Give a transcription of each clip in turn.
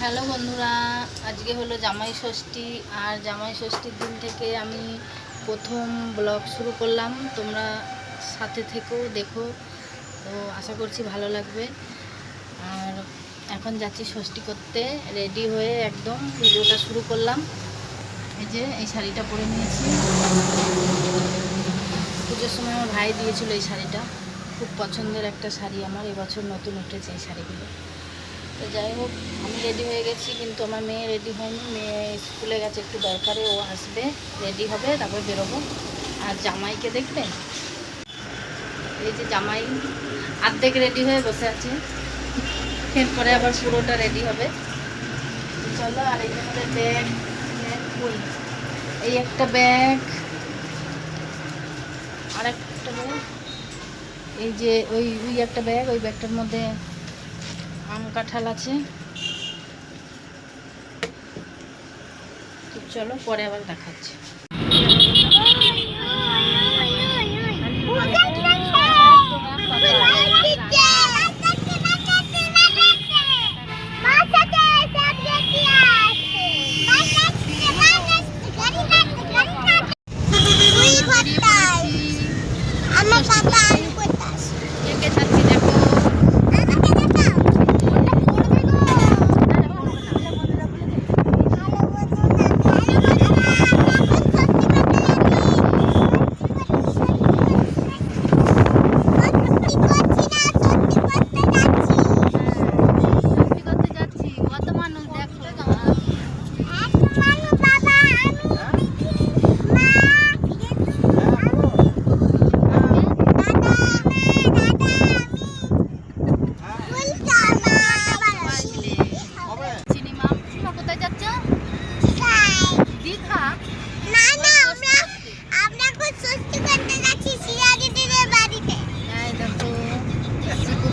Hello বন্ধুরা, আজকে হলো জামাই ষষ্ঠী। আর জামাই ষষ্ঠীর দিন থেকে আমি প্রথম ব্লগ শুরু করলাম। তোমরা সাথে থেকেও দেখো, তো আশা করছি ভালো লাগবে। আর এখন যাচ্ছি ষষ্ঠী করতে, রেডি হয়ে একদম ভিডিওটা শুরু করলাম। এই যে এই শাড়িটা পরে নিয়েছি, পুজোর সময় আমার ভাই দিয়েছিল এই শাড়িটা। খুব পছন্দের একটা শাড়ি আমার, এবছর নতুন উঠেছে এই শাড়িগুলো। তো যাই হোক, আমি রেডি হয়ে গেছি, কিন্তু আমার মেয়ে রেডি হয়নি। মেয়ে স্কুলে গেছে একটু দরকারে, ও আসবে, রেডি হবে, তারপর বেরোবো। আর জামাইকে দেখবে, এই যে জামাই অর্ধেক রেডি হয়ে বসে আছে, এরপরে আবার পুরোটা রেডি হবে। চলো। আর এই যে আমাদের ব্যাগ, এই একটা ব্যাগ, আর একটা ব্যাগ, এই যে ওই একটা ব্যাগ, ওই ব্যাগটার মধ্যে আম কাঁঠাল আছে। চলো, পরে আবার দেখাচ্ছি।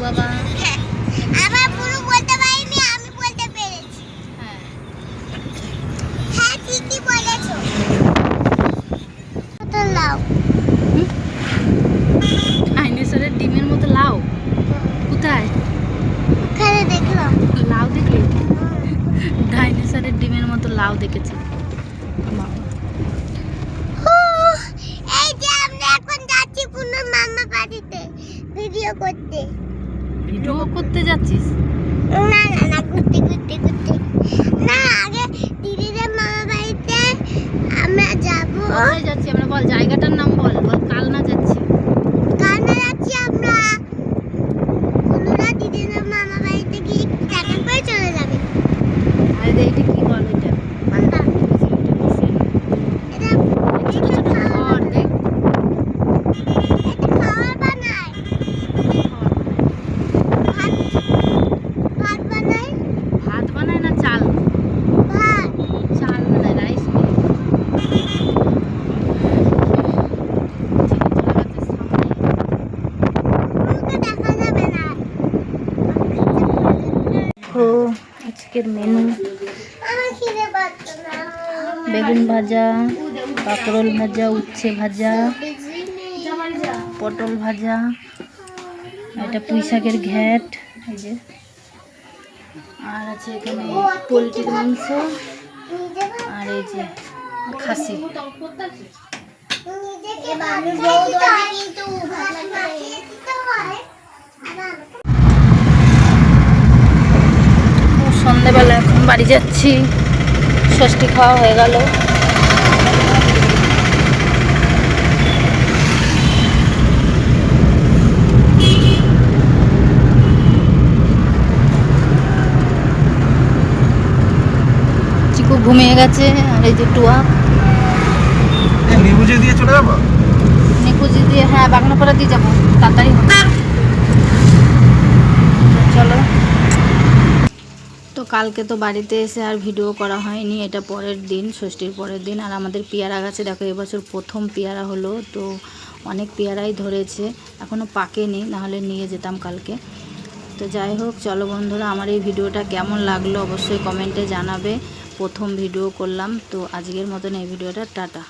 বাবা আমার পুরো বলতে পারিনি, আমি বলতে পেরেছি। হ্যাঁ ঠিকই বলেছো। তো লাউ, ডাইনোসরের ডিমের মতো লাউ কোথায়? ওখানে দেখলাম লাউ। দেখলি? ডাইনোসরের ডিমের মতো লাউ দেখেছি। এই যে আমরা এখন যাচ্ছি পুনর মামা বাড়িতে ভিডিও করতে। ভিডিও করতে যাচ্ছিস? না না না, ঘুরতে ঘুরতে ঘুরতে না, আগে দিদিদের মামা বাড়িতে আমরা যাবো। কোথায় যাচ্ছি আমরা? বল জায়গাটার নাম, বল বল। কালনা যাচ্ছি। কালনা যাচ্ছি আমরা। পুনরা দিদিদের মামা বাড়িতে গিয়ে দেখা করে চলে যাবে। আরে এইটা কি বল? এটা পান্ডা, এটা ছোট ছোট ঘর। দেখ, এটা খাবার বানায়। ভাত বানায় না চাল? ভাত, চাল বানায়, রাইস। আজকের মেনু বেগুন ভাজা, কাঁকরোল ভাজা, উচ্ছে ভাজা, পটল ভাজা, এটা পুঁই শাকের ঘ্যাট, এই যে, আর আছে এখানে পোলট্রির মাংস, আর এই যে খাসি। সন্ধ্যেবেলা এখন বাড়ি যাচ্ছি, ষষ্ঠী খাওয়া হয়ে গেল। চিকু ঘুমিয়ে গেছে, আর এই যে টুয়া নিকুজি দিয়ে চলে যাবো। নিকুজি দিয়ে, হ্যাঁ বাগনাপাড়া দিয়ে যাবো, তাড়াতাড়ি হবে। চলো। তো কালকে তো বাড়িতে এসে আর ভিডিও করা হয়নি, এটা পরের দিন, ষষ্ঠীর পরের দিন। আর আমাদের পেয়ারা গাছে দেখো এবছর প্রথম পেয়ারা হলো, তো অনেক পেয়ারাই ধরেছে, এখনও পাকেনি, নাহলে নিয়ে যেতাম কালকে। তো যাই হোক, চলো বন্ধুরা, আমার এই ভিডিওটা কেমন লাগলো অবশ্যই কমেন্টে জানাবে। প্রথম ভিডিও করলাম, তো আজকের মতন এই ভিডিওটা টাটা।